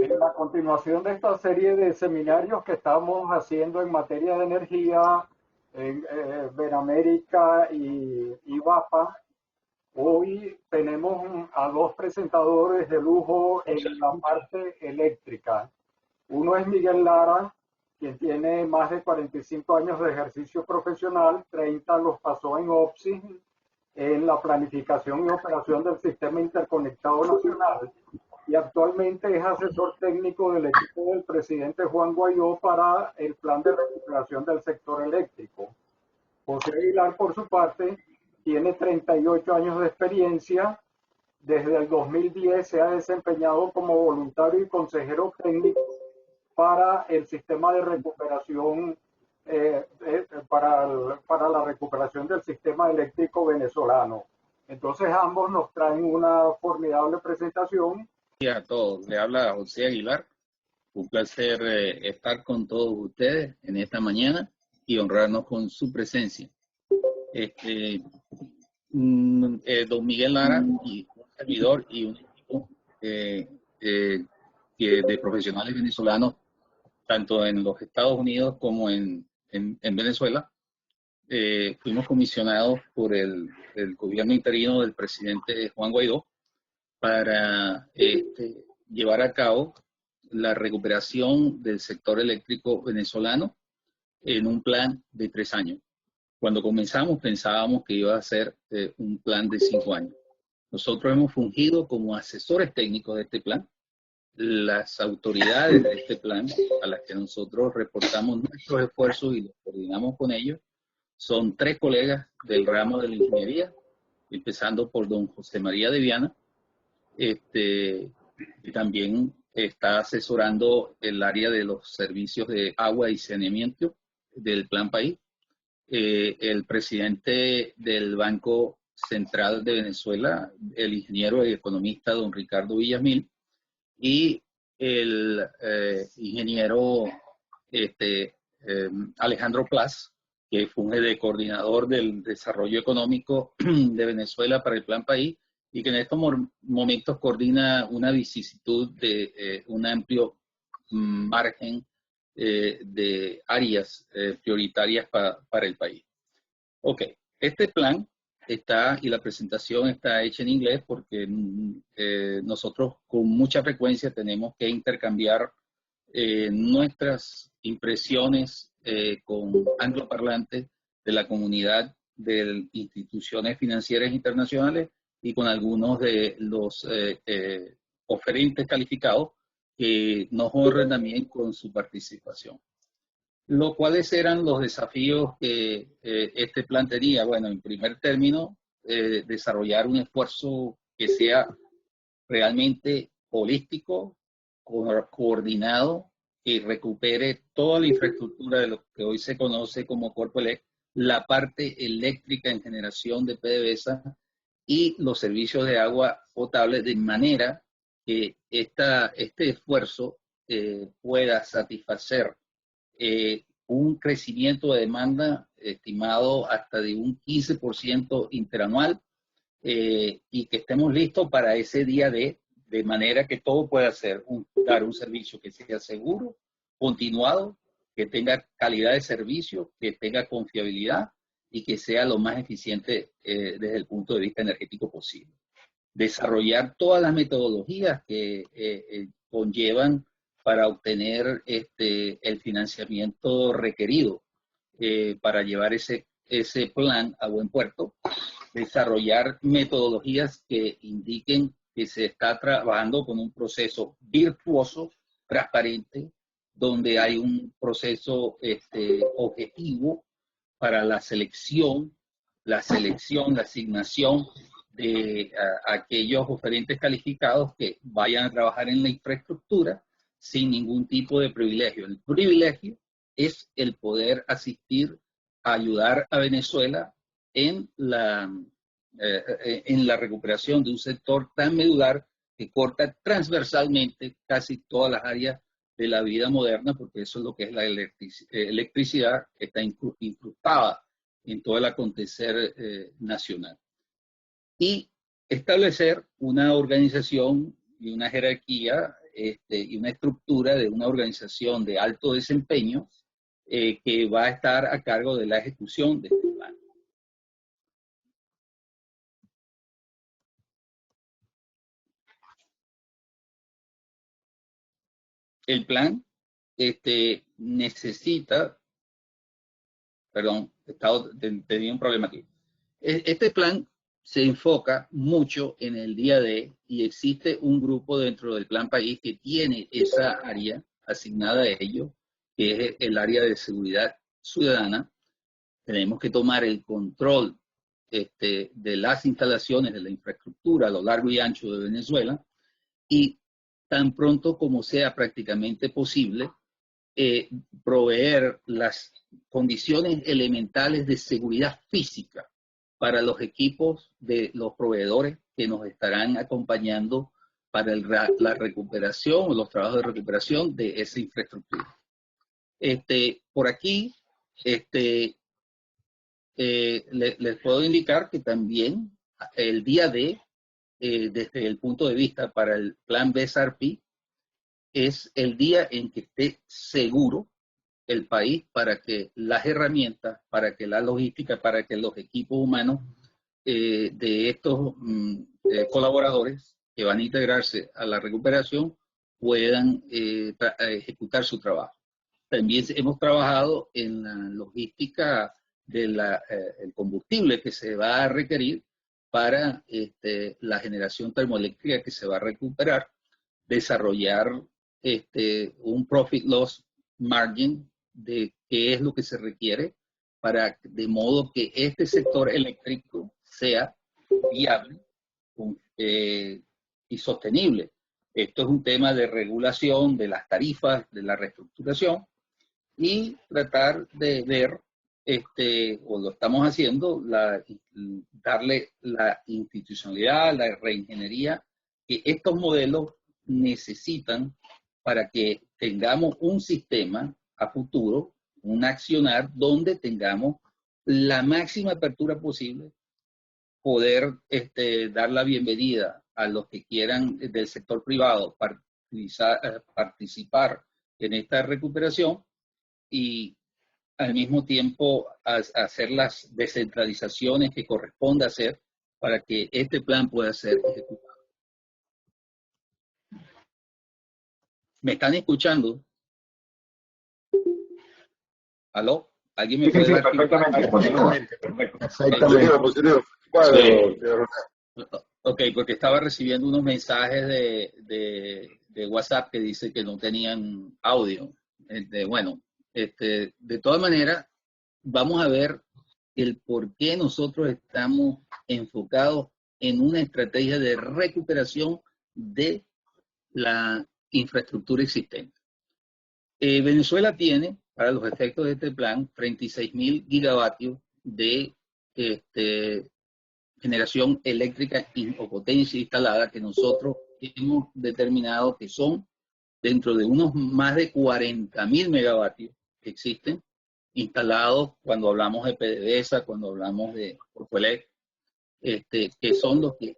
En la continuación de esta serie de seminarios que estamos haciendo en materia de energía en Benamérica y BAPA, hoy tenemos a dos presentadores de lujo en la parte eléctrica. Uno es Miguel Lara, quien tiene más de 45 años de ejercicio profesional, 30 los pasó en OPSI, en la planificación y operación del Sistema Interconectado Nacional, y actualmente es asesor técnico del equipo del presidente Juan Guaidó para el plan de recuperación del sector eléctrico. José Aguilar, por su parte, tiene 38 años de experiencia. Desde el 2010 se ha desempeñado como voluntario y consejero técnico para el sistema de recuperación, para la recuperación del sistema eléctrico venezolano. Entonces ambos nos traen una formidable presentación. A todos, le habla José Aguilar. Un placer estar con todos ustedes en esta mañana y honrarnos con su presencia. Don Miguel Lara y un servidor y un equipo de profesionales venezolanos, tanto en los Estados Unidos como en Venezuela, fuimos comisionados por el gobierno interino del presidente Juan Guaidó para llevar a cabo la recuperación del sector eléctrico venezolano en un plan de 3 años. Cuando comenzamos pensábamos que iba a ser un plan de 5 años. Nosotros hemos fungido como asesores técnicos de este plan. Las autoridades de este plan, a las que nosotros reportamos nuestros esfuerzos y los coordinamos con ellos, son 3 colegas del ramo de la ingeniería, empezando por don José María de Viana, y también está asesorando el área de los servicios de agua y saneamiento del Plan País, el presidente del Banco Central de Venezuela, el ingeniero y economista don Ricardo Villamil, y el ingeniero Alejandro Plas, que funge de coordinador del desarrollo económico de Venezuela para el Plan País, y que en estos momentos coordina una vicisitud de un amplio margen de áreas prioritarias para el país. Ok, este plan está, y la presentación está hecha en inglés porque nosotros con mucha frecuencia tenemos que intercambiar nuestras impresiones con angloparlantes de la comunidad de instituciones financieras internacionales y con algunos de los oferentes calificados que nos honran también con su participación. ¿Cuáles eran los desafíos que este plan tenía? Bueno, en primer término, desarrollar un esfuerzo que sea realmente holístico, coordinado, que recupere toda la infraestructura de lo que hoy se conoce como Corpoelec, la parte eléctrica en generación de PDVSA y los servicios de agua potable, de manera que este esfuerzo pueda satisfacer un crecimiento de demanda estimado hasta de un 15% interanual, y que estemos listos para ese día de manera que todo pueda ser dar un servicio que sea seguro, continuado, que tenga calidad de servicio, que tenga confiabilidad y que sea lo más eficiente desde el punto de vista energético posible. Desarrollar todas las metodologías que conllevan para obtener el financiamiento requerido para llevar ese plan a buen puerto. Desarrollar metodologías que indiquen que se está trabajando con un proceso virtuoso, transparente, donde hay un proceso objetivo para la selección, la asignación de aquellos oferentes calificados que vayan a trabajar en la infraestructura sin ningún tipo de privilegio. El privilegio es el poder asistir a ayudar a Venezuela en la recuperación de un sector tan medular que corta transversalmente casi todas las áreas de la vida moderna, porque eso es lo que es la electricidad, que está incrustada en todo el acontecer nacional. Y establecer una organización y una jerarquía y una estructura de una organización de alto desempeño que va a estar a cargo de la ejecución de este plan. El plan necesita, perdón, tenía un problema aquí. Este plan se enfoca mucho en el día D y existe un grupo dentro del Plan País que tiene esa área asignada a ello, que es el área de seguridad ciudadana. Tenemos que tomar el control de las instalaciones, de la infraestructura a lo largo y ancho de Venezuela y tan pronto como sea prácticamente posible, proveer las condiciones elementales de seguridad física para los equipos de los proveedores que nos estarán acompañando para la recuperación o los trabajos de recuperación de esa infraestructura. Por aquí, les puedo indicar que también el día D, desde el punto de vista para el plan BSRP, es el día en que esté seguro el país para que las herramientas, para que la logística, para que los equipos humanos de estos colaboradores que van a integrarse a la recuperación puedan ejecutar su trabajo. También hemos trabajado en la logística del combustible que se va a requerir para la generación termoeléctrica que se va a recuperar, desarrollar un profit loss margin de qué es lo que se requiere para de modo que este sector eléctrico sea viable y sostenible. Esto es un tema de regulación de las tarifas, de la reestructuración y tratar de ver, o lo estamos haciendo, darle la institucionalidad, la reingeniería que estos modelos necesitan para que tengamos un sistema a futuro, un accionar donde tengamos la máxima apertura posible, poder dar la bienvenida a los que quieran del sector privado participar en esta recuperación y al mismo tiempo hacer las descentralizaciones que corresponde hacer para que este plan pueda ser ejecutado. ¿Me están escuchando? ¿Aló? ¿Alguien me puede dar perfectamente, perfecto. Positivo. Sí. Ok, porque estaba recibiendo unos mensajes de WhatsApp que dice que no tenían audio. Bueno, de todas maneras, vamos a ver el por qué nosotros estamos enfocados en una estrategia de recuperación de la infraestructura existente. Venezuela tiene, para los efectos de este plan, 36.000 gigavatios de generación eléctrica o potencia instalada que nosotros hemos determinado que son dentro de unos más de 40.000 megavatios que existen instalados cuando hablamos de PDVSA, cuando hablamos de Porcoelec, que son los que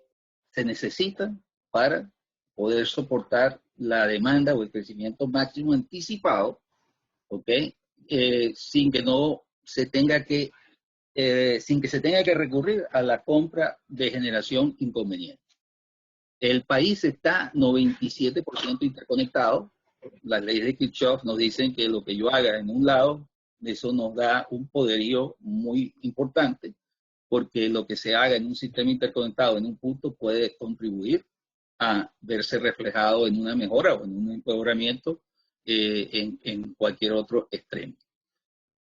se necesitan para poder soportar la demanda o el crecimiento máximo anticipado, ¿ok? Sin que se tenga que recurrir a la compra de generación inconveniente. El país está 97% interconectado. Las leyes de Kirchhoff nos dicen que lo que yo haga en un lado, eso nos da un poderío muy importante, porque lo que se haga en un sistema interconectado en un punto puede contribuir a verse reflejado en una mejora o en un empeoramiento en cualquier otro extremo.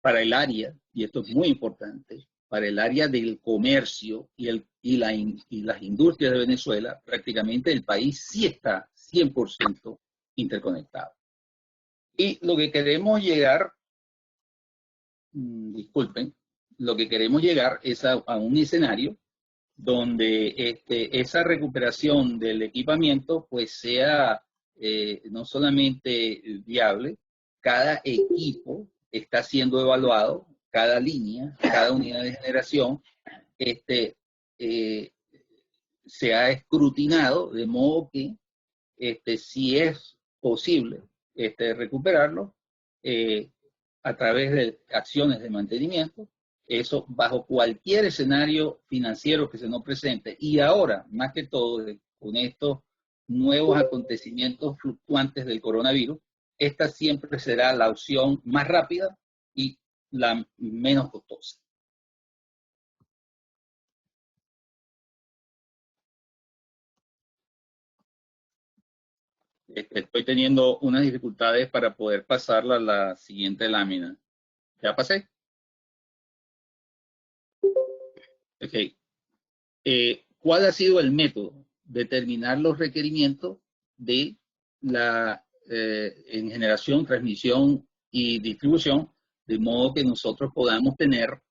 Para el área, y esto es muy importante, para el área del comercio y las industrias de Venezuela, prácticamente el país sí está 100% interconectado. Y lo que queremos llegar, disculpen, lo que queremos llegar es a un escenario donde esa recuperación del equipamiento pues sea no solamente viable, cada equipo está siendo evaluado, cada línea, cada unidad de generación se ha escrutinado de modo que si es posible recuperarlo a través de acciones de mantenimiento, eso bajo cualquier escenario financiero que se nos presente. Y ahora, más que todo, con estos nuevos acontecimientos fluctuantes del coronavirus, esta siempre será la opción más rápida y la menos costosa. Estoy teniendo unas dificultades para poder pasarla a la siguiente lámina. ¿Ya pasé? Ok. ¿Cuál ha sido el método? Determinar los requerimientos de la en generación, transmisión y distribución, de modo que nosotros podamos tener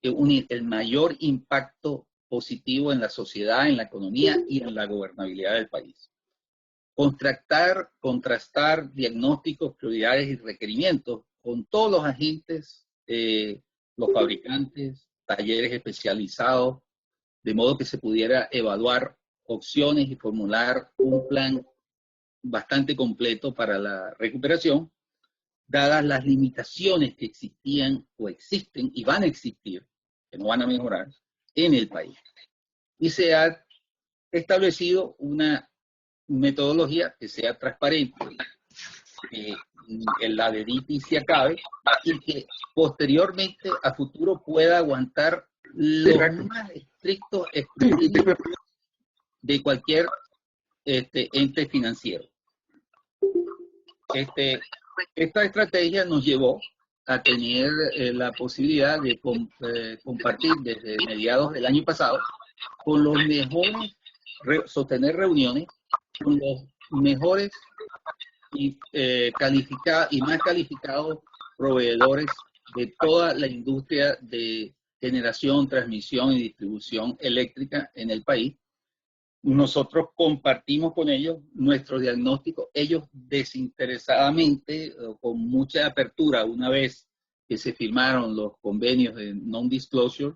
el mayor impacto positivo en la sociedad, en la economía y en la gobernabilidad del país. Contrastar diagnósticos, prioridades y requerimientos con todos los agentes, los fabricantes, talleres especializados, de modo que se pudiera evaluar opciones y formular un plan bastante completo para la recuperación, dadas las limitaciones que existían o existen y van a existir, que no van a mejorar, en el país. Y se ha establecido una metodología que sea transparente, que la dedique y se acabe, y que posteriormente a futuro pueda aguantar los más estrictos escrutinios de cualquier ente financiero. Esta estrategia nos llevó a tener la posibilidad de compartir desde mediados del año pasado con los mejores, sostener reuniones con los mejores y más calificados proveedores de toda la industria de generación, transmisión y distribución eléctrica en el país. Nosotros compartimos con ellos nuestro diagnóstico, ellos desinteresadamente, con mucha apertura, una vez que se firmaron los convenios de non-disclosure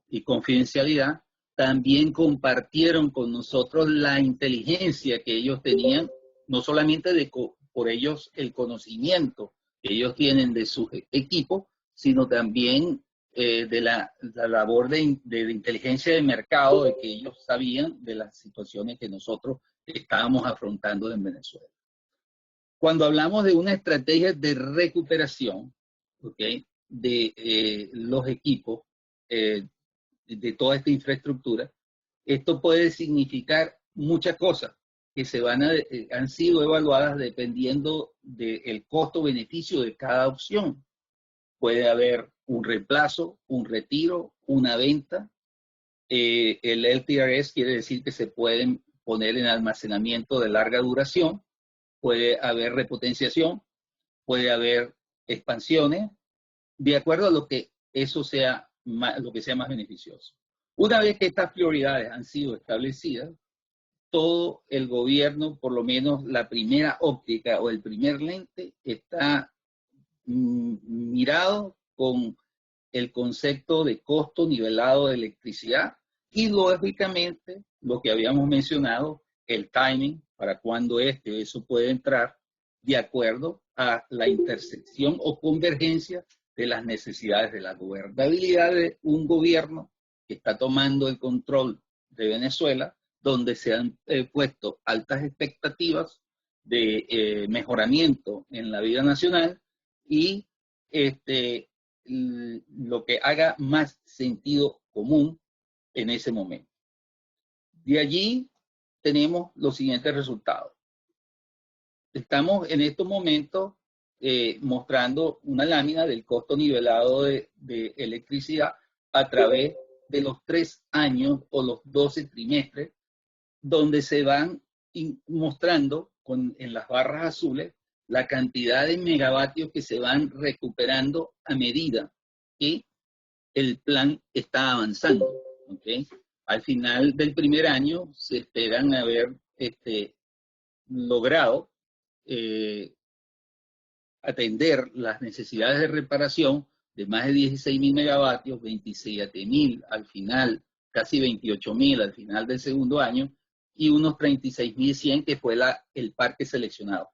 y confidencialidad, también compartieron con nosotros la inteligencia que ellos tenían, no solamente por ellos el conocimiento que ellos tienen de sus equipos, sino también de la labor de inteligencia de mercado, de que ellos sabían de las situaciones que nosotros estábamos afrontando en Venezuela. Cuando hablamos de una estrategia de recuperación, ¿okay?, de los equipos, de toda esta infraestructura, esto puede significar muchas cosas que han sido evaluadas dependiendo del costo-beneficio de cada opción. Puede haber un reemplazo, un retiro, una venta. El LTRS quiere decir que se pueden poner en almacenamiento de larga duración. Puede haber repotenciación, puede haber expansiones, de acuerdo a lo que eso sea lo que sea más beneficioso. Una vez que estas prioridades han sido establecidas, todo el gobierno, por lo menos la primera óptica o el primer lente, está mirado con el concepto de costo nivelado de electricidad y lógicamente lo que habíamos mencionado, el timing para cuando eso puede entrar de acuerdo a la intersección o convergencia de las necesidades de la gobernabilidad de un gobierno que está tomando el control de Venezuela, donde se han puesto altas expectativas de mejoramiento en la vida nacional y lo que haga más sentido común en ese momento. De allí tenemos los siguientes resultados. Estamos en estos momentos mostrando una lámina del costo nivelado de electricidad a través de los 3 años o los 12 trimestres, donde se van mostrando en las barras azules la cantidad de megavatios que se van recuperando a medida que el plan está avanzando. ¿Okay? Al final del primer año se esperan haber logrado atender las necesidades de reparación de más de 16.000 megavatios, 27.000 al final, casi 28.000 al final del segundo año, y unos 36.100 que fue el parque seleccionado.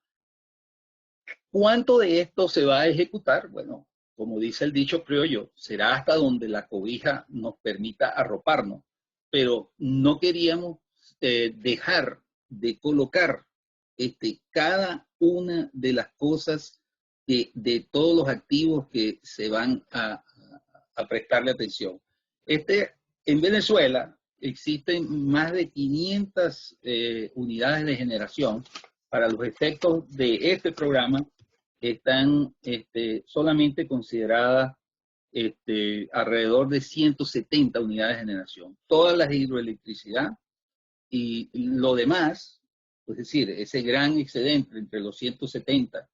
¿Cuánto de esto se va a ejecutar? Bueno, como dice el dicho criollo, será hasta donde la cobija nos permita arroparnos, pero no queríamos dejar de colocar cada una de las cosas de todos los activos que se van a prestarle atención. En Venezuela existen más de 500 unidades de generación. Para los efectos de este programa están solamente consideradas alrededor de 170 unidades de generación. Todas las de hidroelectricidad y lo demás, es decir, ese gran excedente entre los 170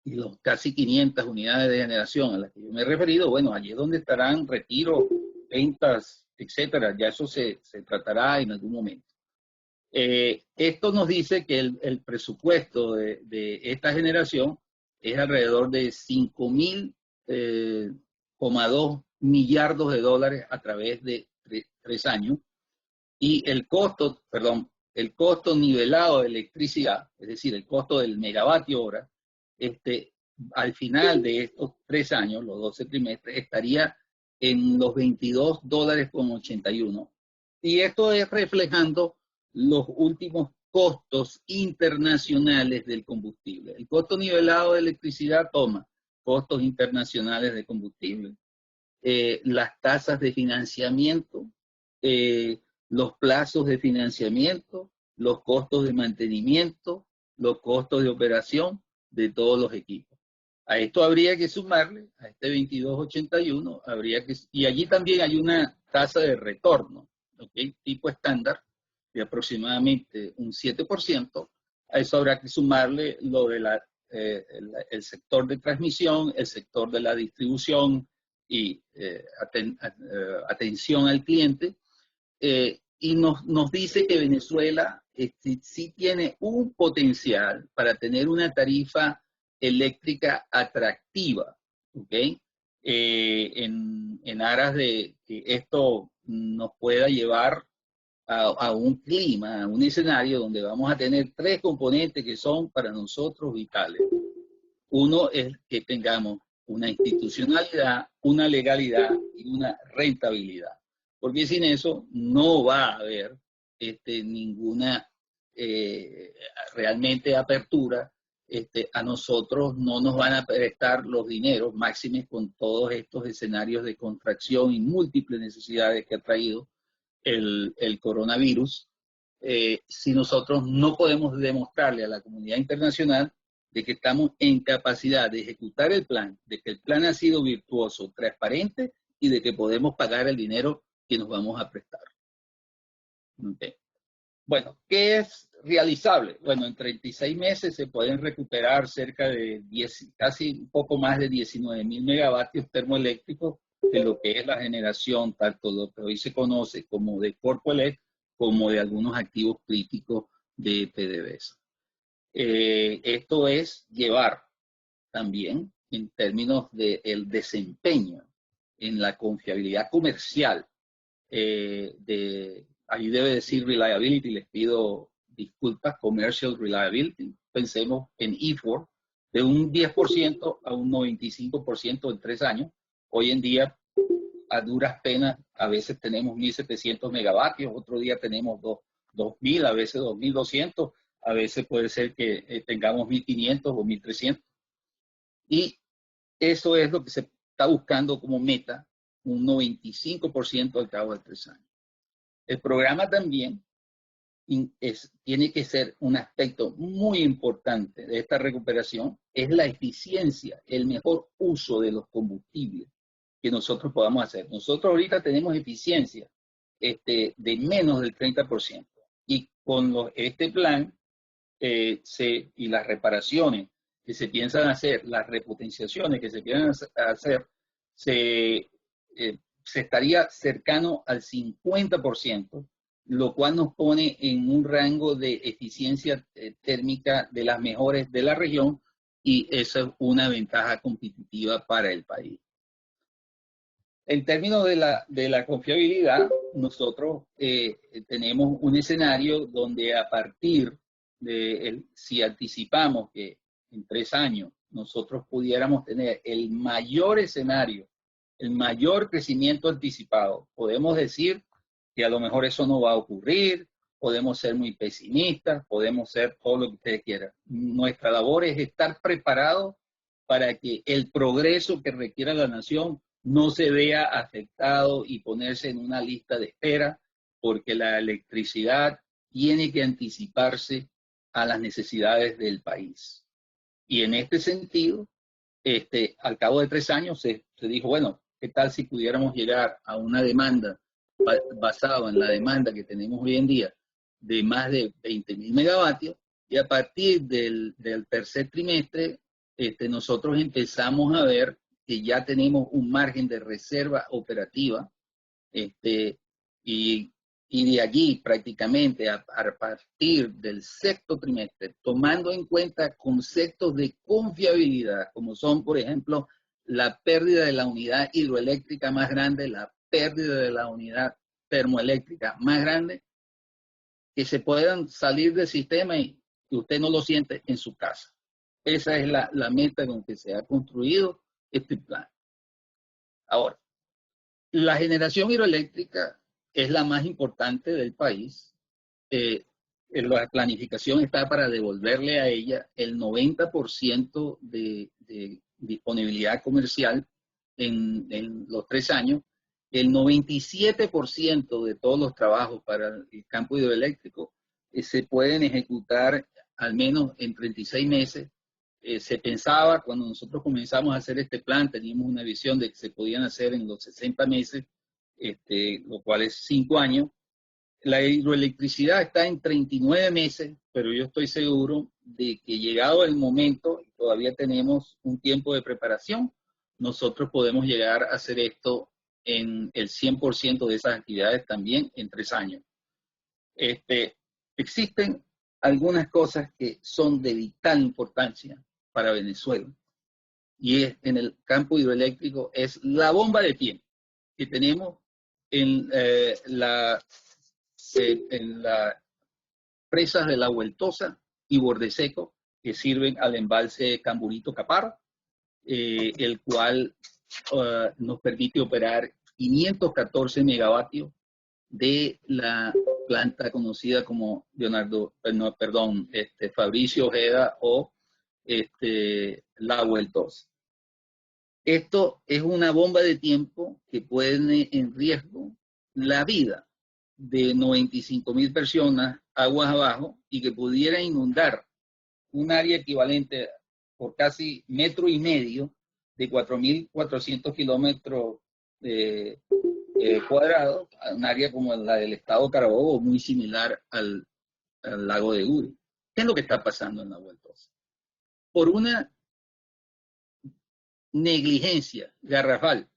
y los casi 500 unidades de generación a las que yo me he referido, bueno, allí es donde estarán retiro, ventas, etcétera. Ya eso se tratará en algún momento. Esto nos dice que el presupuesto de esta generación es alrededor de 5.000,2 millardos de dólares a través de 3 años. Y el costo nivelado de electricidad, es decir, el costo del megavatio hora, al final de estos 3 años, los 12 trimestres, estaría en los $22.81. Y esto es reflejando los últimos costos internacionales del combustible. El costo nivelado de electricidad toma costos internacionales de combustible, las tasas de financiamiento, los plazos de financiamiento, los costos de mantenimiento, los costos de operación de todos los equipos. A esto habría que sumarle, a este 22.81, y allí también hay una tasa de retorno, ¿okay? Tipo estándar, de aproximadamente un 7%. A eso habrá que sumarle lo de el sector de transmisión, el sector de la distribución y atención al cliente. Y nos dice que Venezuela sí tiene un potencial para tener una tarifa eléctrica atractiva, ¿ok? En aras de que esto nos pueda llevar a un clima, a un escenario donde vamos a tener 3 componentes que son para nosotros vitales. Uno es que tengamos una institucionalidad, una legalidad y una rentabilidad. Porque sin eso no va a haber ninguna realmente apertura. A nosotros no nos van a prestar los dineros máximos con todos estos escenarios de contracción y múltiples necesidades que ha traído el coronavirus, si nosotros no podemos demostrarle a la comunidad internacional de que estamos en capacidad de ejecutar el plan, de que el plan ha sido virtuoso, transparente y de que podemos pagar el dinero que nos vamos a prestar. Okay. Bueno, ¿qué es realizable? Bueno, en 36 meses se pueden recuperar cerca de casi un poco más de 19.000 megavatios termoeléctricos de lo que es la generación, tanto lo que hoy se conoce como de Corpoelec, como de algunos activos críticos de PDVSA. Esto es llevar también en términos del desempeño en la confiabilidad comercial, ahí debe decir reliability, les pido disculpas, commercial reliability, pensemos en E4, de un 10% a un 95% en 3 años. Hoy en día, a duras penas, a veces tenemos 1.700 megavatios, otro día tenemos 2.000, a veces 2.200, a veces puede ser que tengamos 1.500 o 1.300. Y eso es lo que se está buscando como meta, un 95% al cabo de 3 años. El programa también tiene que ser un aspecto muy importante de esta recuperación, es la eficiencia, el mejor uso de los combustibles que nosotros podamos hacer. Nosotros ahorita tenemos eficiencia de menos del 30%. Y con este plan y las reparaciones que se piensan hacer, las repotenciaciones que se piensan hacer, se estaría cercano al 50%, lo cual nos pone en un rango de eficiencia térmica de las mejores de la región, y esa es una ventaja competitiva para el país. En términos de la confiabilidad, nosotros tenemos un escenario donde a partir de, si anticipamos que en 3 años, nosotros pudiéramos tener el mayor escenario, el mayor crecimiento anticipado, podemos decir que a lo mejor eso no va a ocurrir, podemos ser muy pesimistas, podemos ser todo lo que ustedes quieran. Nuestra labor es estar preparados para que el progreso que requiera la nación no se vea afectado y ponerse en una lista de espera, porque la electricidad tiene que anticiparse a las necesidades del país. Y en este sentido, al cabo de 3 años se dijo, bueno, ¿qué tal si pudiéramos llegar a una demanda basada en la demanda que tenemos hoy en día de más de 20.000 megavatios? Y a partir del tercer trimestre, nosotros empezamos a ver que ya tenemos un margen de reserva operativa, y de allí prácticamente a partir del sexto trimestre, tomando en cuenta conceptos de confiabilidad, como son, por ejemplo, la pérdida de la unidad hidroeléctrica más grande, la pérdida de la unidad termoeléctrica más grande, que se puedan salir del sistema y que usted no lo siente en su casa. Esa es la meta con que se ha construido este plan. Ahora, la generación hidroeléctrica es la más importante del país. La planificación está para devolverle a ella el 90% de disponibilidad comercial en los 3 años. El 97% de todos los trabajos para el campo hidroeléctrico se pueden ejecutar al menos en 36 meses. Se pensaba, cuando nosotros comenzamos a hacer este plan, teníamos una visión de que se podían hacer en los 60 meses, lo cual es 5 años. La hidroelectricidad está en 39 meses, pero yo estoy seguro de que llegado el momento, todavía tenemos un tiempo de preparación, nosotros podemos llegar a hacer esto en el 100% de esas actividades también en 3 años. Existen algunas cosas que son de vital importancia para Venezuela, y en el campo hidroeléctrico es la bomba de tiempo que tenemos en las presas de La Vueltosa y Bordeseco, que sirven al embalse Camburito Capar, el cual nos permite operar 514 megavatios de la planta conocida como Fabricio Ojeda o La Vueltosa. Esto es una bomba de tiempo que pone en riesgo la vida de 95.000 personas aguas abajo y que pudiera inundar un área equivalente por casi 1,5 metros de 4.400 kilómetros cuadrados, un área como la del estado Carabobo, muy similar al lago de Uri. ¿Qué es lo que está pasando en La Vueltosa? Por una negligencia garrafal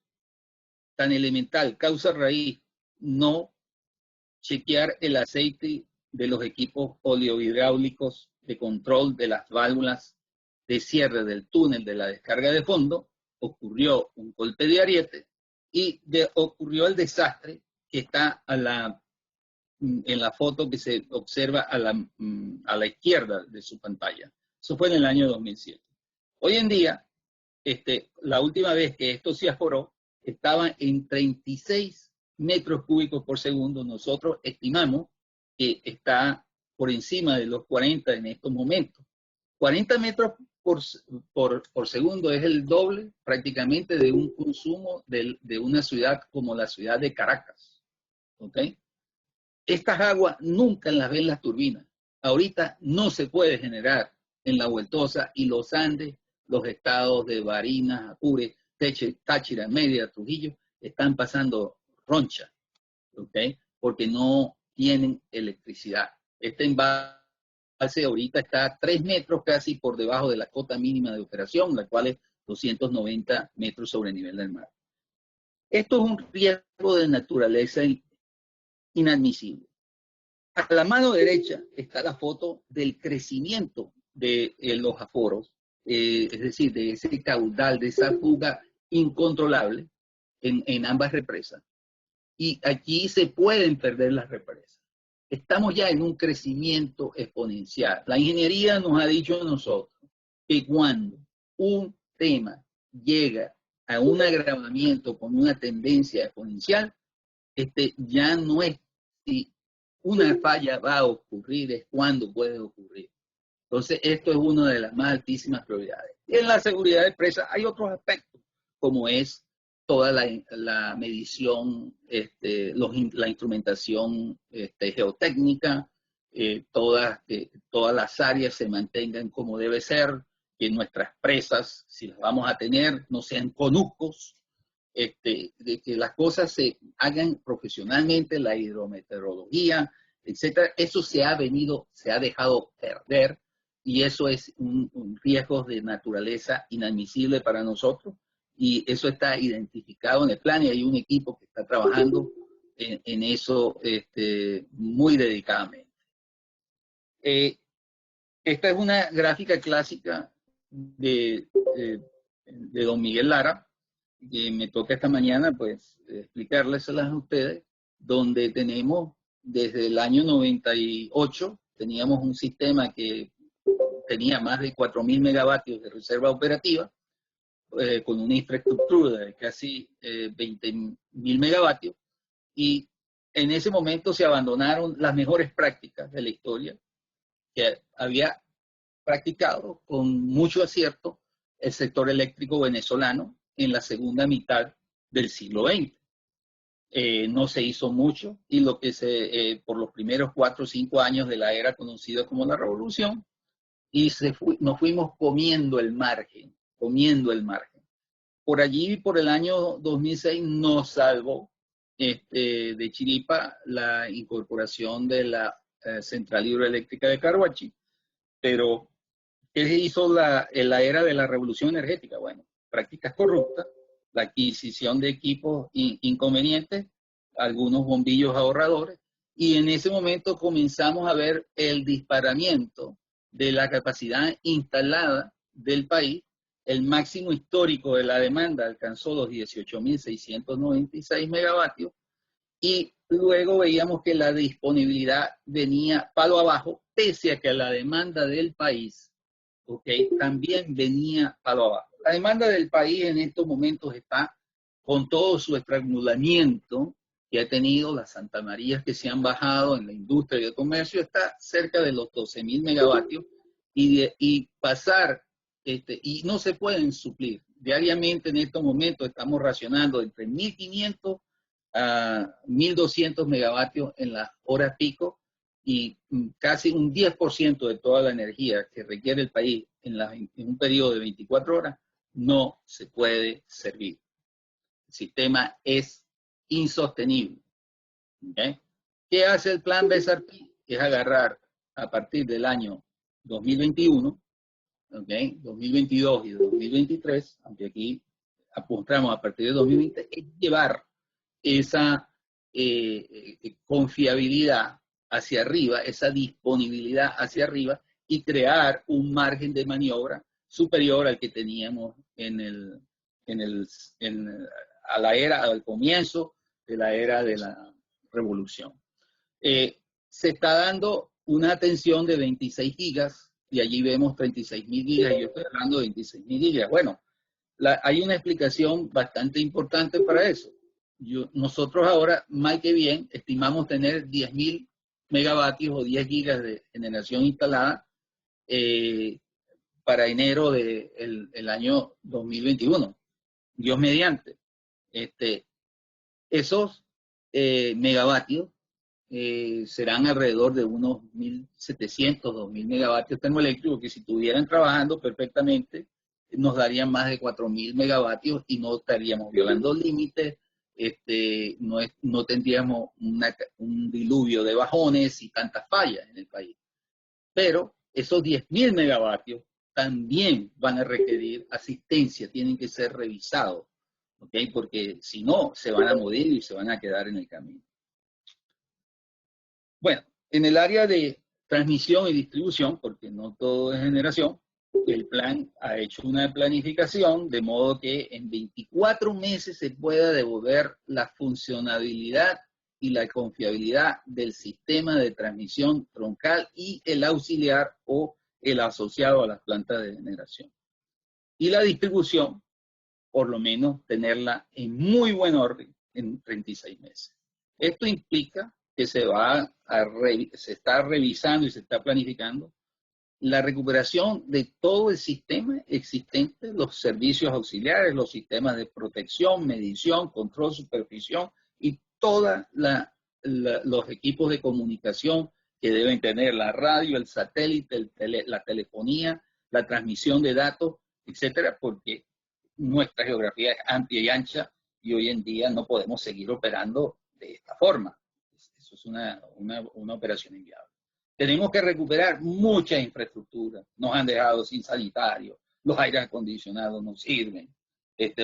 tan elemental, causa raíz, no chequear el aceite de los equipos oleohidráulicos de control de las válvulas de cierre del túnel de la descarga de fondo, ocurrió un golpe de ariete y ocurrió el desastre que está en la foto que se observa a la izquierda de su pantalla. Eso fue en el año 2007. Hoy en día, la última vez que esto se aforó, estaba en 36 metros cúbicos por segundo. Nosotros estimamos que está por encima de los 40 en estos momentos. 40 metros por segundo es el doble prácticamente de un consumo de una ciudad como la ciudad de Caracas. ¿Ok? Estas aguas nunca las ven las turbinas. Ahorita no se puede generar en La Vueltosa y los Andes, los estados de Barinas, Apure, Táchira, Mérida, Trujillo, están pasando roncha, ¿ok? Porque no tienen electricidad. Este embalse ahorita está a 3 metros casi por debajo de la cota mínima de operación, la cual es 290 metros sobre el nivel del mar. Esto es un riesgo de naturaleza inadmisible. A la mano derecha está la foto del crecimiento de los aforos, es decir, de ese caudal, de esa fuga incontrolable en ambas represas. Y aquí se pueden perder las represas. Estamos ya en un crecimiento exponencial. La ingeniería nos ha dicho a nosotros que cuando un tema llega a un agravamiento con una tendencia exponencial, ya no es si una falla va a ocurrir, es cuando puede ocurrir. Entonces, esto es una de las más altísimas prioridades. Y en la seguridad de empresa hay otros aspectos, como es toda la medición, la instrumentación geotécnica, todas las áreas se mantengan como debe ser, que nuestras presas, si las vamos a tener, no sean conucos, de que las cosas se hagan profesionalmente, la hidrometeorología, etcétera. Eso se ha dejado perder, y eso es un riesgo de naturaleza inadmisible para nosotros, y eso está identificado en el plan, y hay un equipo que está trabajando en eso muy dedicadamente. Esta es una gráfica clásica de don Miguel Lara, que me toca esta mañana pues explicárselas a ustedes, donde tenemos desde el año 98, teníamos un sistema que tenía más de 4.000 megavatios de reserva operativa, con una infraestructura de casi 20.000 megavatios, y en ese momento se abandonaron las mejores prácticas de la historia que había practicado con mucho acierto el sector eléctrico venezolano en la segunda mitad del siglo XX. No se hizo mucho, y lo que por los primeros 4 o 5 años de la era conocida como la Revolución, y nos fuimos comiendo el margen. Por allí, por el año 2006, nos salvó de chiripa la incorporación de la central hidroeléctrica de Carhuachi. Pero, ¿qué se hizo en la era de la revolución energética? Bueno, prácticas corruptas, la adquisición de equipos inconvenientes, algunos bombillos ahorradores, y en ese momento comenzamos a ver el disparamiento de la capacidad instalada del país. El máximo histórico de la demanda alcanzó los 18.696 megavatios, y luego veíamos que la disponibilidad venía palo abajo, pese a que la demanda del país, también venía palo abajo. La demanda del país en estos momentos está con todo su estrangulamiento que ha tenido, las Santa Marías que se han bajado en la industria y el comercio, está cerca de los 12.000 megavatios, y pasar, y no se pueden suplir. Diariamente en estos momentos estamos racionando entre 1.500 a 1.200 megavatios en las horas pico, y casi un 10% de toda la energía que requiere el país en un periodo de 24 horas no se puede servir. El sistema es insostenible. ¿Okay? ¿Qué hace el plan BESARP? Es agarrar a partir del año 2021, 2022 y 2023, aunque aquí apuntamos a partir de 2020, es llevar esa confiabilidad hacia arriba, esa disponibilidad hacia arriba, y crear un margen de maniobra superior al que teníamos al comienzo de la era de la revolución. Se está dando una tensión de 26 gigas, y allí vemos 36.000 gigas, y yo estoy hablando de 26.000 gigas. Bueno, hay una explicación bastante importante para eso. Nosotros ahora, mal que bien, estimamos tener 10.000 megavatios o 10 gigas de generación instalada para enero del año 2021. Dios mediante. Esos megavatios serán alrededor de unos 1.700, 2.000 megavatios termoeléctricos, que si estuvieran trabajando perfectamente nos darían más de 4.000 megavatios, y no estaríamos violando límites. No tendríamos un diluvio de bajones y tantas fallas en el país. Pero esos 10.000 megavatios también van a requerir asistencia, tienen que ser revisados, porque si no, se van a morir y se van a quedar en el camino. Bueno, en el área de transmisión y distribución, porque no todo es generación, el plan ha hecho una planificación de modo que en 24 meses se pueda devolver la funcionabilidad y la confiabilidad del sistema de transmisión troncal y el auxiliar o el asociado a las plantas de generación. Y la distribución, por lo menos tenerla en muy buen orden en 36 meses. Esto implica que se está revisando y se está planificando la recuperación de todo el sistema existente, los servicios auxiliares, los sistemas de protección, medición, control, supervisión y todos los equipos de comunicación que deben tener, la radio, el satélite, la telefonía, la transmisión de datos, etcétera, porque nuestra geografía es amplia y ancha y hoy en día no podemos seguir operando de esta forma. Eso es una operación inviable. Tenemos que recuperar mucha infraestructura. Nos han dejado sin sanitario, los aires acondicionados no sirven,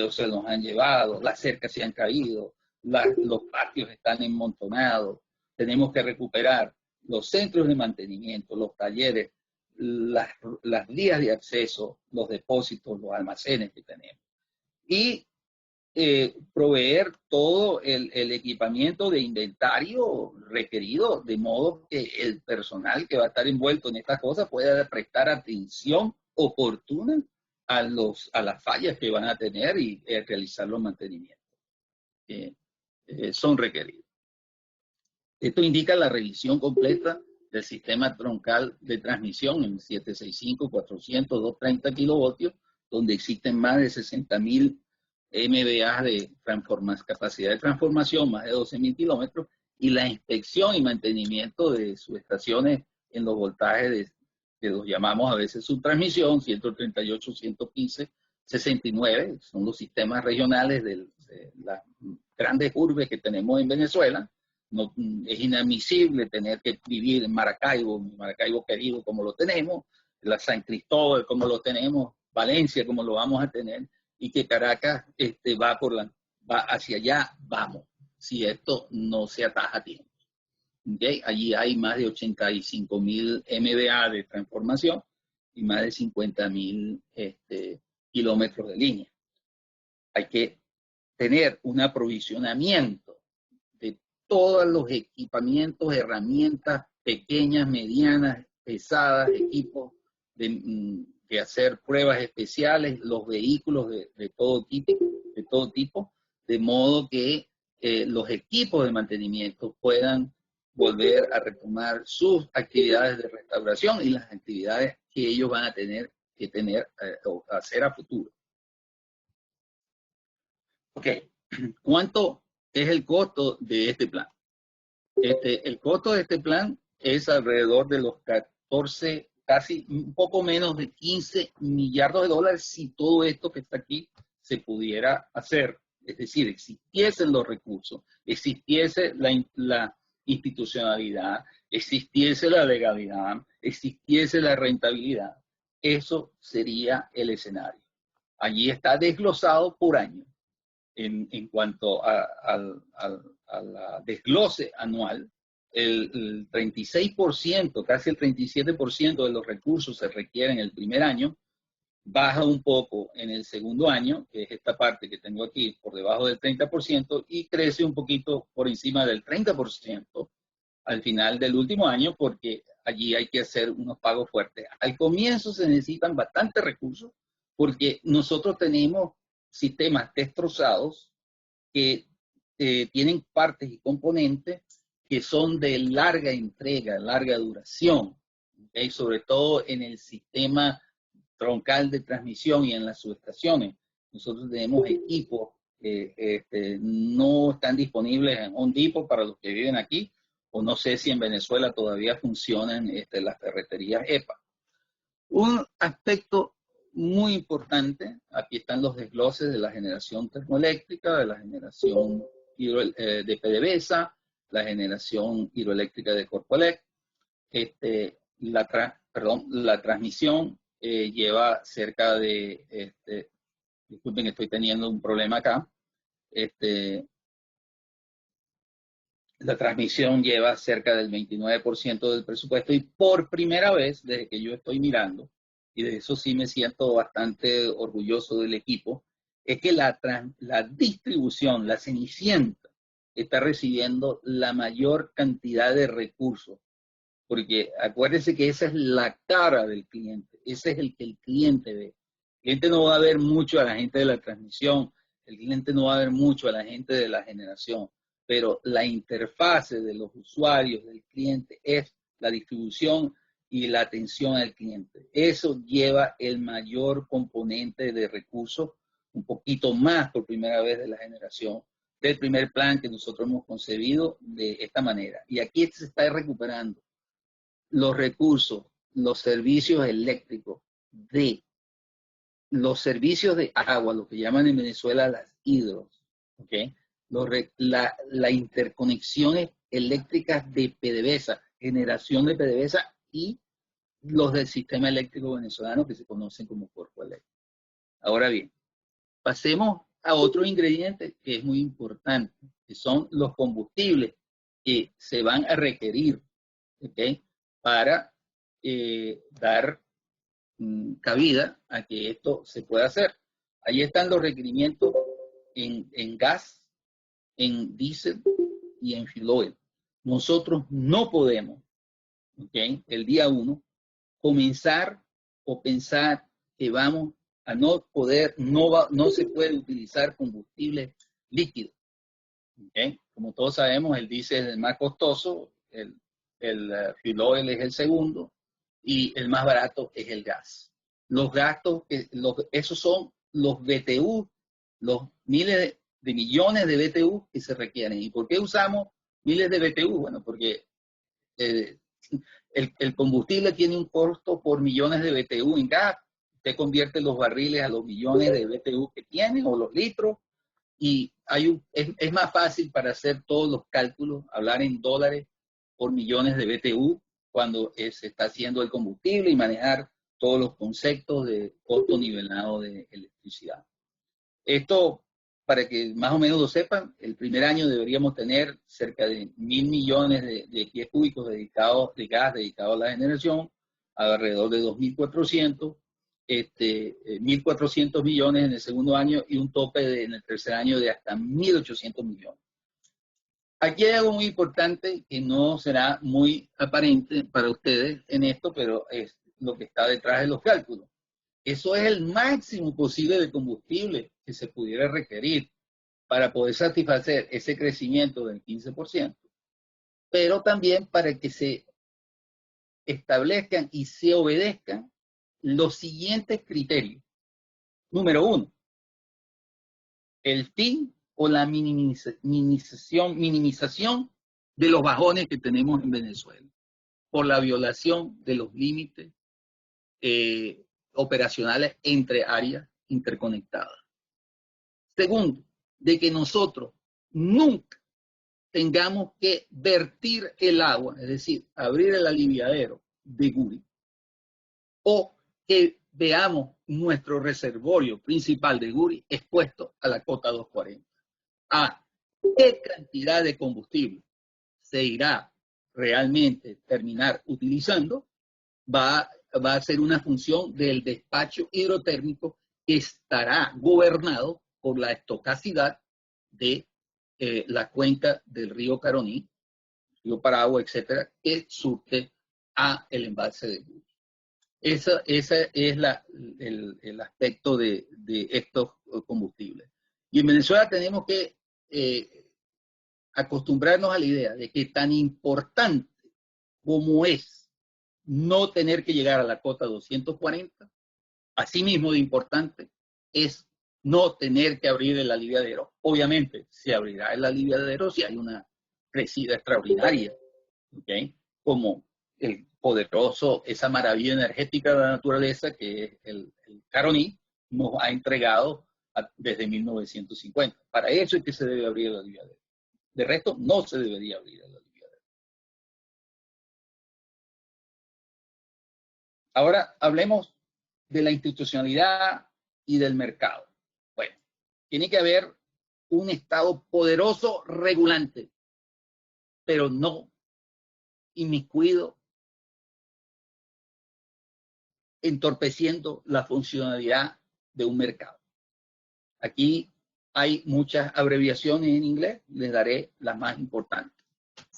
o se los han llevado, las cercas se han caído, los patios están enmontonados. Tenemos que recuperar los centros de mantenimiento, los talleres, las vías de acceso, los depósitos, los almacenes que tenemos. Y proveer todo el equipamiento de inventario requerido, de modo que el personal que va a estar envuelto en estas cosas pueda prestar atención oportuna a las fallas que van a tener y realizar los mantenimientos que son requeridos. Esto indica la revisión completa del sistema troncal de transmisión en 765, 400, 230 kilovoltios, donde existen más de 60.000 MVA de capacidad de transformación, más de 12.000 kilómetros, y la inspección y mantenimiento de subestaciones en los voltajes que los llamamos a veces subtransmisión, 138, 115, 69, son los sistemas regionales de las grandes urbes que tenemos en Venezuela. No, es inadmisible tener que vivir en Maracaibo querido como lo tenemos, la San Cristóbal como lo tenemos, Valencia como lo vamos a tener, y que Caracas va hacia allá, vamos, si esto no se ataja a tiempo. ¿Okay? Allí hay más de 85.000 MVA de transformación y más de 50.000 kilómetros de línea. Hay que tener un aprovisionamiento de todos los equipamientos, herramientas pequeñas, medianas, pesadas, equipos de hacer pruebas especiales, los vehículos de todo tipo, de modo que los equipos de mantenimiento puedan volver a retomar sus actividades de restauración y las actividades que ellos van a tener que o hacer a futuro. Ok, ¿cuánto es el costo de este plan? El costo de este plan es alrededor de los 14, casi un poco menos de 15 millardos de dólares si todo esto que está aquí se pudiera hacer. Es decir, existiesen los recursos, existiese la institucionalidad, existiese la legalidad, existiese la rentabilidad. Eso sería el escenario. Allí está desglosado por año. En cuanto al desglose anual, el 36%, casi el 37% de los recursos se requieren en el primer año, baja un poco en el segundo año, que es esta parte que tengo aquí, por debajo del 30%, y crece un poquito por encima del 30% al final del último año, porque allí hay que hacer unos pagos fuertes. Al comienzo se necesitan bastantes recursos, porque nosotros tenemos sistemas destrozados que tienen partes y componentes que son de larga entrega, larga duración, ¿okay? Sobre todo en el sistema troncal de transmisión y en las subestaciones. Nosotros tenemos equipos que no están disponibles en Home Depot para los que viven aquí, o no sé si en Venezuela todavía funcionan las ferreterías EPA. Un aspecto muy importante, aquí están los desgloses de la generación termoeléctrica, de la generación de PDVSA, la generación hidroeléctrica de Corpoelec. La transmisión lleva cerca de, disculpen, estoy teniendo un problema acá. La transmisión lleva cerca del 29% del presupuesto y por primera vez, desde que yo estoy mirando, y de eso sí me siento bastante orgulloso del equipo, es que la distribución, la Cenicienta, está recibiendo la mayor cantidad de recursos porque acuérdense que esa es la cara del cliente, ese es el que el cliente ve. El cliente no va a ver mucho a la gente de la transmisión, el cliente no va a ver mucho a la gente de la generación, pero la interfase de los usuarios del cliente es la distribución y la atención al cliente. Eso lleva el mayor componente de recursos, un poquito más por primera vez de la generación, del primer plan que nosotros hemos concebido de esta manera. Y aquí se está recuperando los recursos, los servicios eléctricos de los servicios de agua, lo que llaman en Venezuela las hidros, ¿ok? La interconexiones eléctricas de PDVSA, generación de PDVSA y los del sistema eléctrico venezolano que se conocen como Corpo Eléctrico. Ahora bien, pasemos a otro ingrediente que es muy importante, que son los combustibles que se van a requerir, ¿okay? Para dar cabida a que esto se pueda hacer. Ahí están los requerimientos en gas, en diésel y en fuel oil. Nosotros no podemos, ¿okay? El día 1, comenzar o pensar que vamos a no poder, no se puede utilizar combustible líquido. ¿Okay? Como todos sabemos, el diésel es el más costoso, el fuel oil es el segundo y el más barato es el gas. Los gastos, esos son los BTU, los miles de millones de BTU que se requieren. ¿Y por qué usamos miles de BTU? Bueno, porque el combustible tiene un costo por millones de BTU en gas. Usted convierte los barriles a los millones de BTU que tienen o los litros y es más fácil para hacer todos los cálculos, hablar en dólares por millones de BTU cuando se está haciendo el combustible y manejar todos los conceptos de costo nivelado de electricidad. Esto, para que más o menos lo sepan, el primer año deberíamos tener cerca de 1.000 millones de pies cúbicos de gas dedicado a la generación, alrededor de 2.400, 1.400 millones en el segundo año y un tope en el tercer año de hasta 1.800 millones. Aquí hay algo muy importante que no será muy aparente para ustedes en esto, pero es lo que está detrás de los cálculos. Eso es el máximo posible de combustible que se pudiera requerir para poder satisfacer ese crecimiento del 15%, pero también para que se establezcan y se obedezcan los siguientes criterios. Número 1, el fin o la minimización de los bajones que tenemos en Venezuela por la violación de los límites operacionales entre áreas interconectadas. Segundo, de que nosotros nunca tengamos que vertir el agua, es decir, abrir el aliviadero de Guri, o que veamos nuestro reservorio principal de Guri expuesto a la cota 240. A qué cantidad de combustible se irá realmente terminar utilizando va a ser una función del despacho hidrotérmico que estará gobernado por la estocacidad de la cuenca del río Caroní, río Paragua, etcétera, que surte a el embalse de Guri. Ese es el aspecto de estos combustibles. Y en Venezuela tenemos que acostumbrarnos a la idea de que tan importante como es no tener que llegar a la cota 240, asimismo de importante es no tener que abrir el aliviadero. Obviamente se abrirá el aliviadero si hay una crecida extraordinaria, ¿okay? Como el poderoso, esa maravilla energética de la naturaleza que es el Caroní nos ha entregado desde 1950. Para eso es que se debe abrir el aliviadero. De resto, no se debería abrir el aliviadero. Ahora hablemos de la institucionalidad y del mercado. Bueno, tiene que haber un Estado poderoso regulante, pero no inmiscuido, entorpeciendo la funcionalidad de un mercado. Aquí hay muchas abreviaciones en inglés, les daré las más importantes.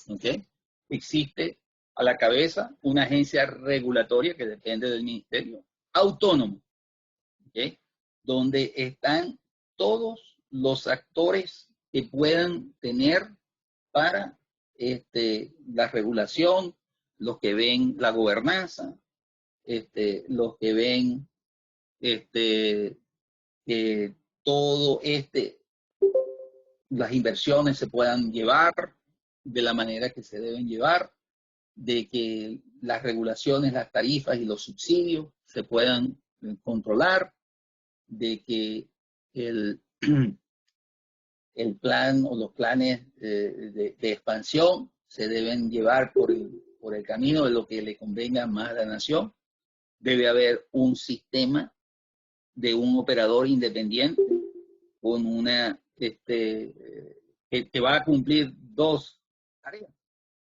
¿Okay? Existe a la cabeza una agencia regulatoria que depende del ministerio, autónomo, ¿okay? Donde están todos los actores que puedan tener para la regulación, los que ven la gobernanza, los que ven que todo las inversiones se puedan llevar de la manera que se deben llevar, de que las regulaciones, las tarifas y los subsidios se puedan controlar, de que el plan o los planes de expansión se deben llevar por el camino de lo que le convenga más a la nación. Debe haber un sistema de un operador independiente con una que va a cumplir dos tareas.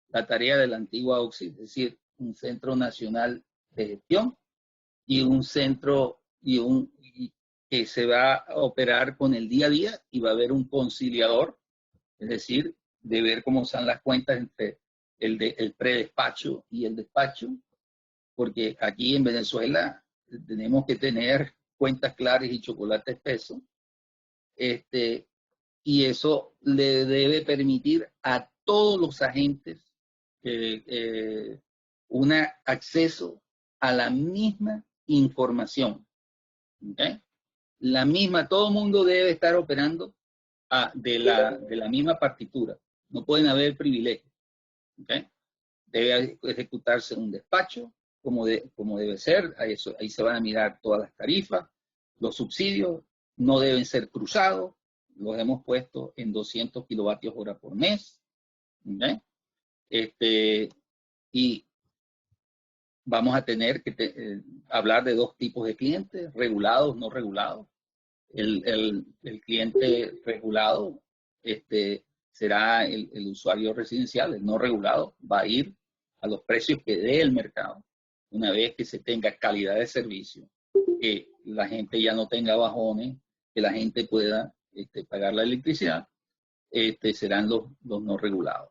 La tarea de la antigua OXI, es decir, un centro nacional de gestión y un centro que se va a operar con el día a día, y va a haber un conciliador, es decir, de ver cómo están las cuentas entre el predespacho y el despacho, porque aquí en Venezuela tenemos que tener cuentas claras y chocolate espeso, y eso le debe permitir a todos los agentes un acceso a la misma información. ¿Okay? La misma, todo el mundo debe estar operando de la misma partitura. No pueden haber privilegios. ¿Okay? Debe ejecutarse un despacho como debe ser. Ahí se van a mirar todas las tarifas. Los subsidios no deben ser cruzados. Los hemos puesto en 200 kilovatios hora por mes. ¿Okay? Y vamos a tener que hablar de dos tipos de clientes, regulados, no regulados. El cliente regulado será el usuario residencial, el no regulado va a ir a los precios que dé el mercado. Una vez que se tenga calidad de servicio, que la gente ya no tenga bajones, que la gente pueda pagar la electricidad, serán los no regulados.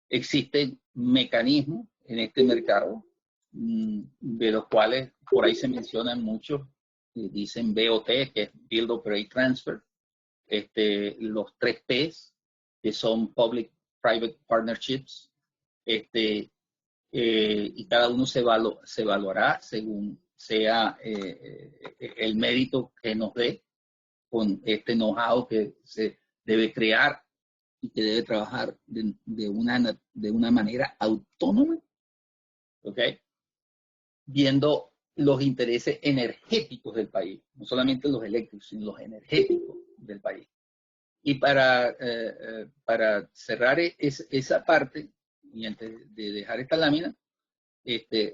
Existen mecanismos en este mercado de los cuales por ahí se mencionan muchos, dicen BOT, que es Build, Operate, Transfer, los 3 Ps, que son Public Private Partnerships, y cada uno se evaluará según sea el mérito que nos dé con este know-how que se debe crear y que debe trabajar de una manera autónoma, ¿ok? Viendo los intereses energéticos del país, no solamente los eléctricos, sino los energéticos del país. Y para cerrar esa parte, y antes de dejar esta lámina,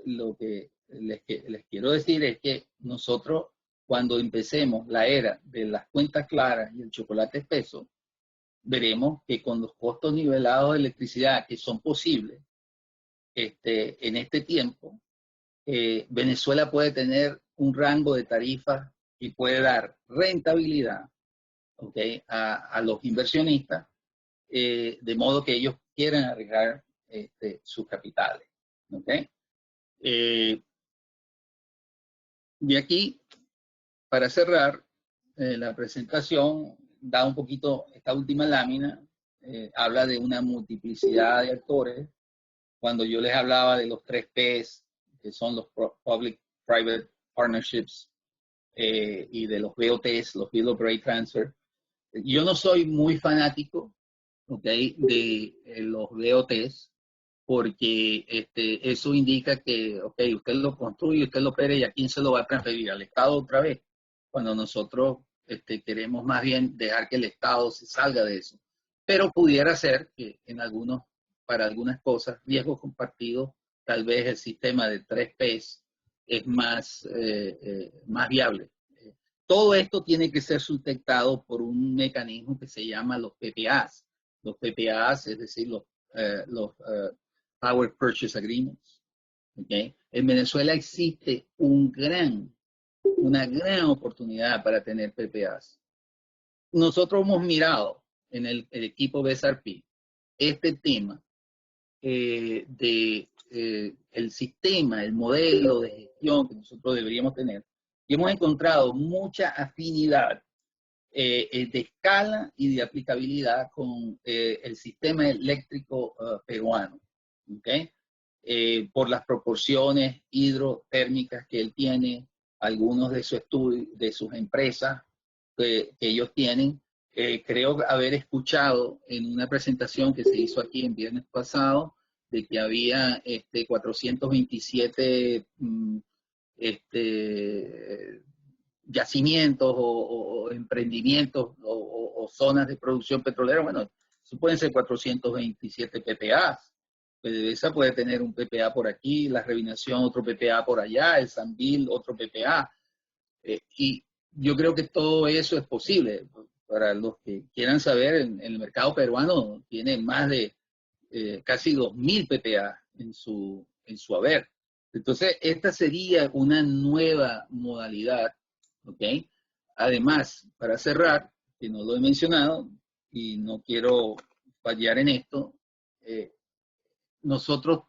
lo que les quiero decir es que nosotros, cuando empecemos la era de las cuentas claras y el chocolate espeso, veremos que con los costos nivelados de electricidad que son posibles en este tiempo, Venezuela puede tener un rango de tarifas y puede dar rentabilidad, ¿okay? a los inversionistas, de modo que ellos quieran arriesgar sus capitales. ¿Okay? De aquí, para cerrar la presentación, da un poquito, esta última lámina, habla de una multiplicidad de actores. Cuando yo les hablaba de los 3 Ps, que son los Public-Private Partnerships, y de los BOTs, los Build, Operate, Transfer, yo no soy muy fanático, ¿okay? de los BOTs, porque eso indica que, okay, usted lo construye, usted lo opera, y ¿a quién se lo va a transferir? ¿Al Estado otra vez? Cuando nosotros queremos más bien dejar que el Estado se salga de eso. Pero pudiera ser que para algunas cosas, riesgos compartidos, tal vez el sistema de 3 Ps es más viable. Todo esto tiene que ser sustentado por un mecanismo que se llama los PPAs. Los PPAs, es decir, los Power Purchase Agreements. ¿Okay? En Venezuela existe una gran oportunidad para tener PPAs. Nosotros hemos mirado en el equipo BSRP este tema de sistema, el modelo de gestión que nosotros deberíamos tener, y hemos encontrado mucha afinidad de escala y de aplicabilidad con el sistema eléctrico peruano, ¿okay? Por las proporciones hidrotérmicas que él tiene, algunos de sus estudios, de sus empresas que ellos tienen. Creo haber escuchado en una presentación que se hizo aquí en viernes pasado de que había 427 yacimientos o emprendimientos o zonas de producción petrolera. Bueno, eso pueden ser 427 PPAs. PDVSA puede tener un PPA por aquí, la Revinación otro PPA por allá, el Sanvil otro PPA. Y yo creo que todo eso es posible. Para los que quieran saber, en el mercado peruano tiene más de casi 2.000 PPA en su haber. Entonces, esta sería una nueva modalidad, ¿ok? Además, para cerrar, que no lo he mencionado y no quiero fallar en esto, nosotros,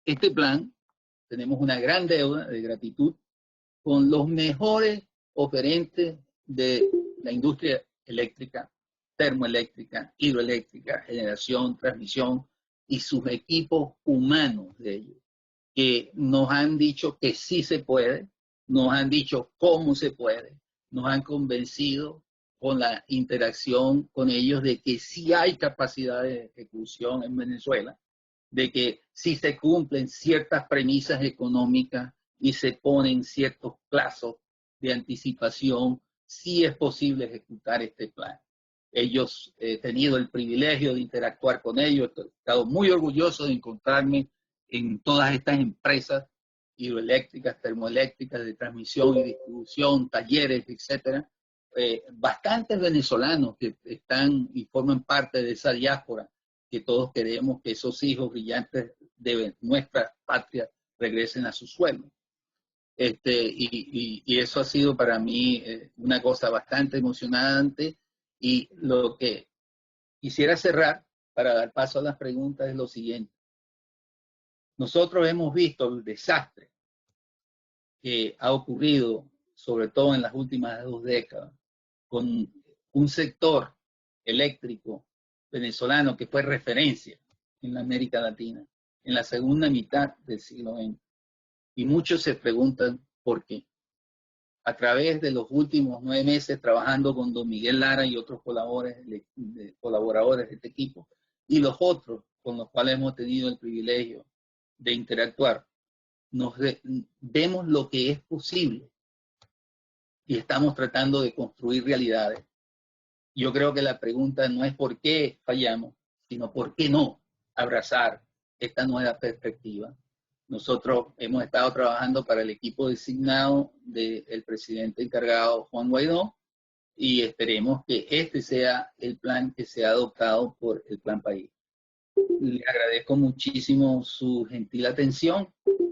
este plan, tenemos una gran deuda de gratitud con los mejores oferentes de la industria eléctrica, termoeléctrica, hidroeléctrica, generación, transmisión y sus equipos humanos de ellos, que nos han dicho que sí se puede, nos han dicho cómo se puede, nos han convencido con la interacción con ellos de que sí hay capacidad de ejecución en Venezuela, de que sí se cumplen ciertas premisas económicas y se ponen ciertos plazos de anticipación, sí es posible ejecutar este plan. Ellos, he tenido el privilegio de interactuar con ellos, he estado muy orgulloso de encontrarme en todas estas empresas hidroeléctricas, termoeléctricas, de transmisión y distribución, talleres, etcétera. Bastantes venezolanos que están y forman parte de esa diáspora que todos queremos que esos hijos brillantes de nuestra patria regresen a su suelo. Y eso ha sido para mí una cosa bastante emocionante, y lo que quisiera cerrar para dar paso a las preguntas es lo siguiente. Nosotros hemos visto el desastre que ha ocurrido, sobre todo en las últimas 2 décadas, con un sector eléctrico venezolano que fue referencia en la América Latina en la segunda mitad del siglo XX. Y muchos se preguntan por qué. A través de los últimos 9 meses trabajando con don Miguel Lara y otros colaboradores de este equipo, y los otros con los cuales hemos tenido el privilegio de interactuar, vemos lo que es posible y estamos tratando de construir realidades. Yo creo que la pregunta no es por qué fallamos, sino por qué no abrazar esta nueva perspectiva. Nosotros hemos estado trabajando para el equipo designado del presidente encargado Juan Guaidó, y esperemos que este sea el plan que sea adoptado por el Plan País. Le agradezco muchísimo su gentil atención